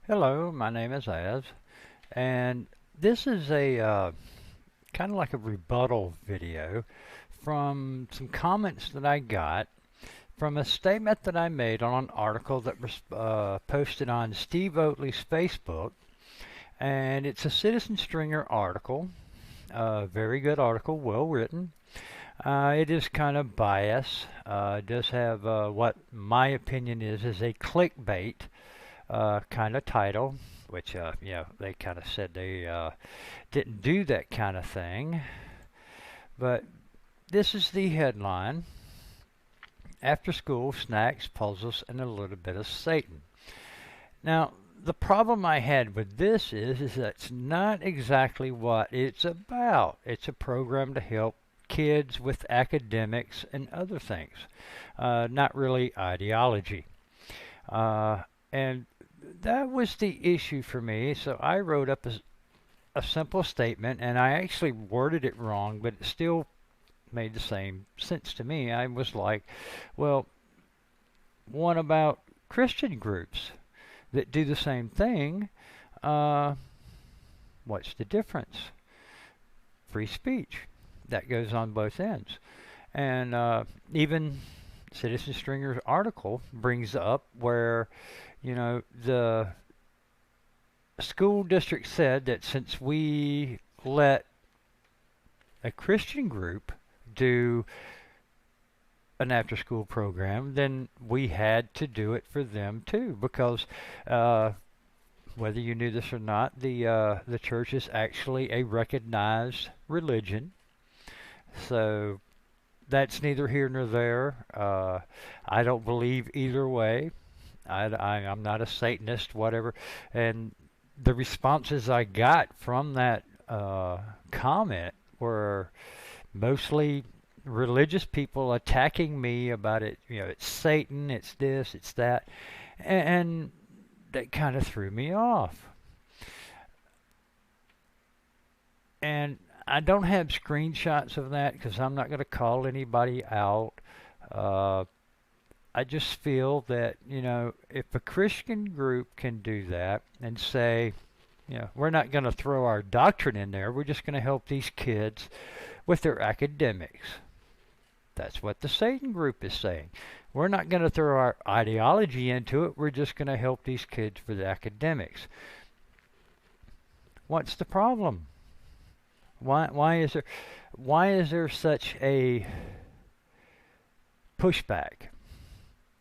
Hello, my name is Az, and this is a kind of like a rebuttal video from some comments that I got from a statement that I made on an article that was posted on Steve Oatley's Facebook, and it's a Citizen Stringer article, a very good article, well written. It is kind of biased. It does have what my opinion is a clickbait kind of title, which they kind of said they didn't do that kind of thing. But this is the headline: After School Snacks, Puzzles, and a Little Bit of Satan. Now, the problem I had with this is that's not exactly what it's about. It's a program to help kids with academics and other things, not really ideology. And that was the issue for me, so I wrote up a simple statement, and I actually worded it wrong, but it still made the same sense to me. I was like, well, what about Christian groups that do the same thing? What's the difference? Free speech. That goes on both ends. And even Citizen Stringer's article brings up where, the school district said that since we let a Christian group do an after-school program, then we had to do it for them too, because whether you knew this or not, the church is actually a recognized religion. So that's neither here nor there. I don't believe either way. I'm not a Satanist, whatever. And the responses I got from that comment were mostly religious people attacking me about it. It's Satan, it's this, it's that. And that kind of threw me off. And I don't have screenshots of that because I'm not going to call anybody out. I just feel that, if a Christian group can do that and say, we're not going to throw our doctrine in there, we're just going to help these kids with their academics. That's what the Satan group is saying. We're not going to throw our ideology into it, we're just going to help these kids for the academics. What's the problem? Why is there such a pushback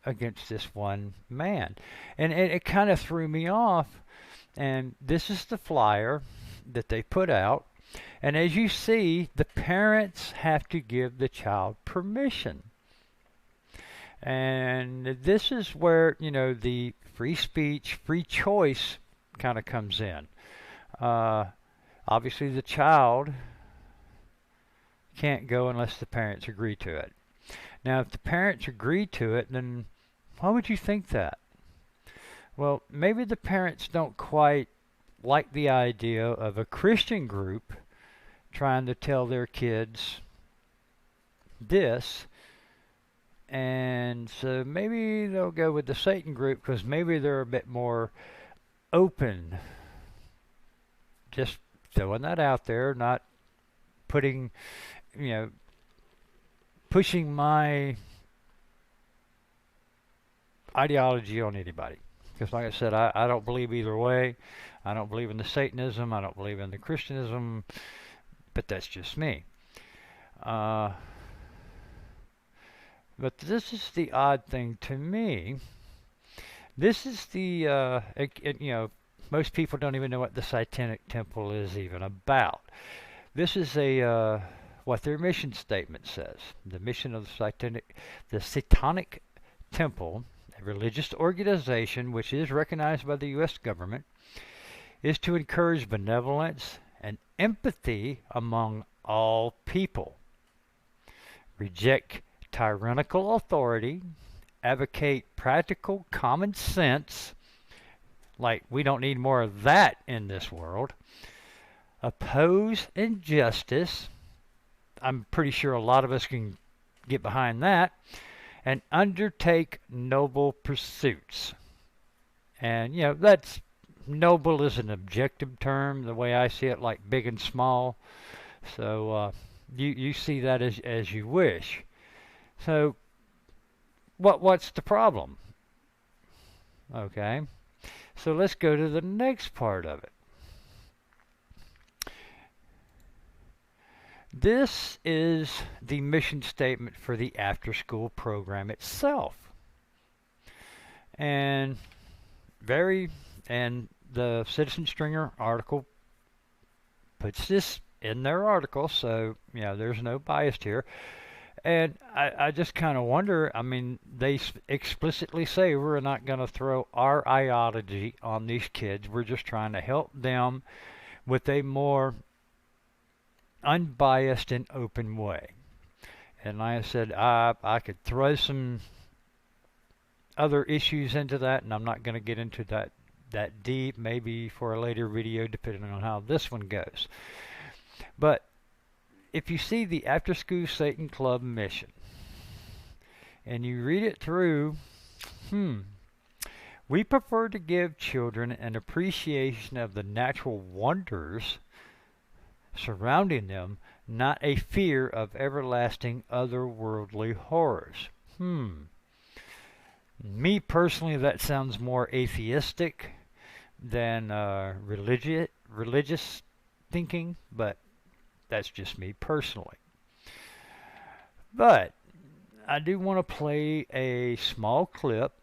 against this one man? And it kind of threw me off. And this is the flyer that they put out. And as you see, the parents have to give the child permission. And this is where, the free speech, free choice kind of comes in. Uh, Obviously, the child can't go unless the parents agree to it. Now, if the parents agree to it, then why would you think that? Well, maybe the parents don't quite like the idea of a Christian group trying to tell their kids this, and so maybe they'll go with the Satan group because maybe they're a bit more open. Just throwing that out there, not putting, you know, pushing my ideology on anybody. Because, like I said, I don't believe either way. I don't believe in the Satanism. I don't believe in the Christianism. But that's just me. But this is the odd thing to me. This is the, most people don't even know what the Satanic Temple is even about. This is what their mission statement says. The mission of the Satanic Temple, a religious organization which is recognized by the U.S. government, is to encourage benevolence and empathy among all people, reject tyrannical authority, advocate practical common sense, like we don't need more of that in this world, oppose injustice, I'm pretty sure a lot of us can get behind that, and undertake noble pursuits. And, that's noble is an objective term, the way I see it, like big and small. So you see that as you wish. So what's the problem? Okay, so let's go to the next part of it. This is the mission statement for the after-school program itself. And the Citizen Stringer article puts this in their article, so, there's no bias here. And I just kind of wonder, they explicitly say we're not going to throw our ideology on these kids. We're just trying to help them with a more unbiased and open way. And like I said, I could throw some other issues into that, and I'm not going to get into that deep, maybe for a later video depending on how this one goes. But if you see the After School Satan Club mission and you read it through, we prefer to give children an appreciation of the natural wonders surrounding them, not a fear of everlasting otherworldly horrors. Me personally, that sounds more atheistic than religious thinking, but that's just me personally. But I do want to play a small clip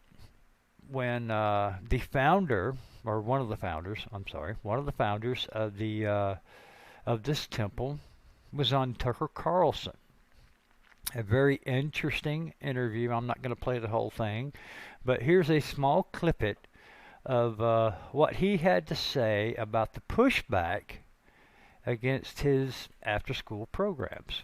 when the founder, or one of the founders of this temple was on Tucker Carlson. A very interesting interview. I'm not going to play the whole thing, but here's a small clippet of what he had to say about the pushback against his after-school programs.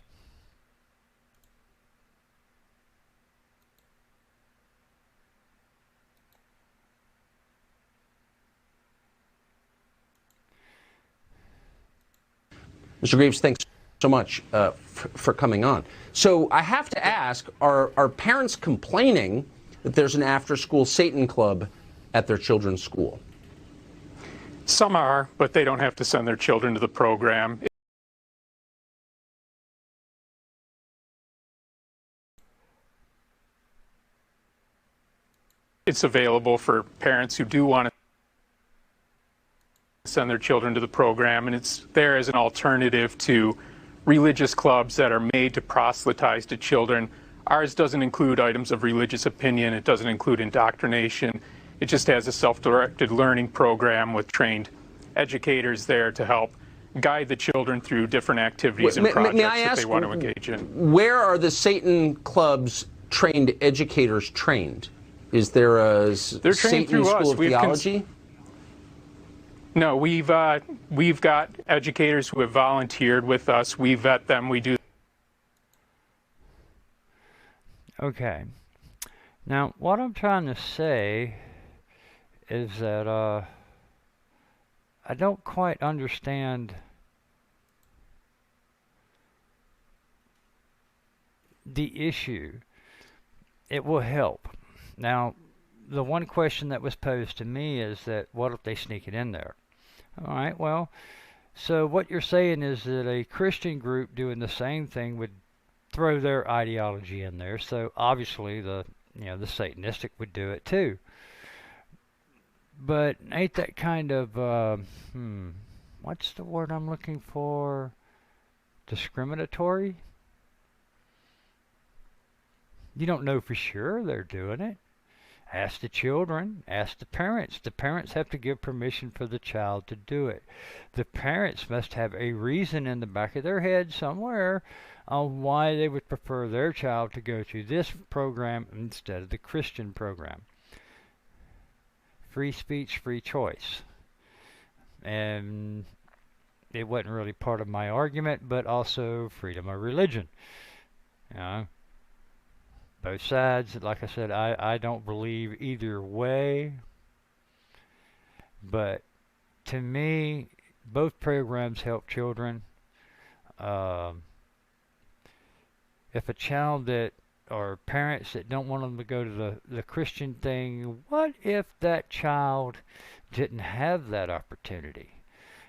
Mr. Greaves, thanks so much for coming on. So I have to ask, are parents complaining that there's an after-school Satan club at their children's school? Some are, but they don't have to send their children to the program. It's available for parents who do want to send their children to the program, and it's there as an alternative to religious clubs that are made to proselytize to children. Ours doesn't include items of religious opinion. It doesn't include indoctrination. It just has a self-directed learning program with trained educators there to help guide the children through different activities and projects that they want to engage in. Where are the Satan clubs trained educators trained? Is there a They're trained Satan through School us. of Theology? No, we've got educators who have volunteered with us. We vet them. We do. Okay. Now, what I'm trying to say is that I don't quite understand the issue. It will help. Now, the one question that was posed to me is that what if they sneak it in there? All right, well, so what you're saying is that a Christian group doing the same thing would throw their ideology in there. So obviously the Satanistic would do it too. But ain't that kind of what's the word I'm looking for? Discriminatory? You don't know for sure they're doing it. Ask the children, ask the parents. The parents have to give permission for the child to do it. The parents must have a reason in the back of their head somewhere on why they would prefer their child to go to this program instead of the Christian program. Free speech, free choice. And it wasn't really part of my argument, but also freedom of religion. You know, both sides, like I said, I don't believe either way. But to me, both programs help children. If a child that, or parents that don't want them to go to the Christian thing, what if that child didn't have that opportunity?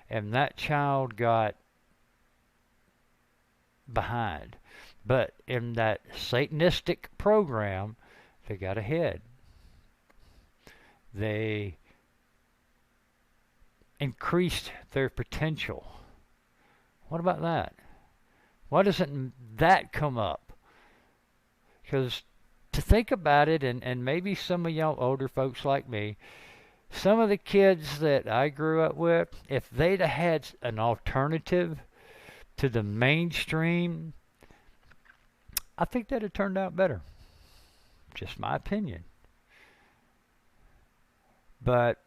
And that child got behind. But in that Satanistic program, they got ahead. They increased their potential. What about that? Why doesn't that come up? Because to think about it, and maybe some of y'all older folks like me, some of the kids that I grew up with, if they'd have had an alternative to the mainstream, I think that'd have turned out better. Just my opinion. But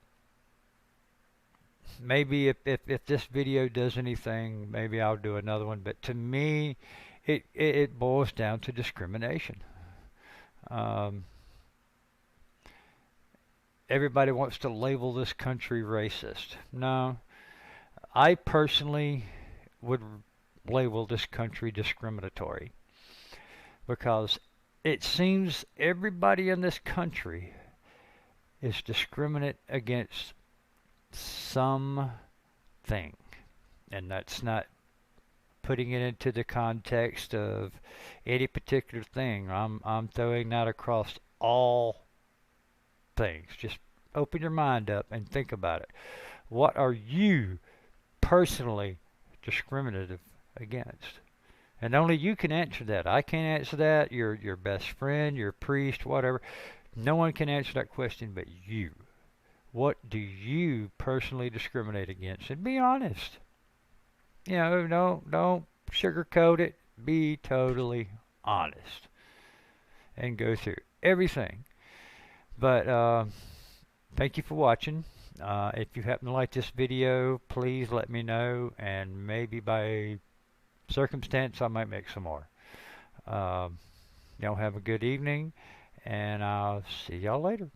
maybe if this video does anything, maybe I'll do another one. But to me, it boils down to discrimination. Everybody wants to label this country racist. No, I personally would label this country discriminatory, because it seems everybody in this country is discriminate against something, and that's not putting it into the context of any particular thing. I'm throwing that across all things. Just open your mind up and think about it. What are you personally discriminative against? And only you can answer that. I can't answer that. Your best friend, your priest, whatever. No one can answer that question but you. What do you personally discriminate against? And be honest. You know, don't sugarcoat it. Be totally honest. And go through everything. But thank you for watching. If you happen to like this video, please let me know, and maybe by circumstance I might make some more. Y'all have a good evening, and I'll see y'all later.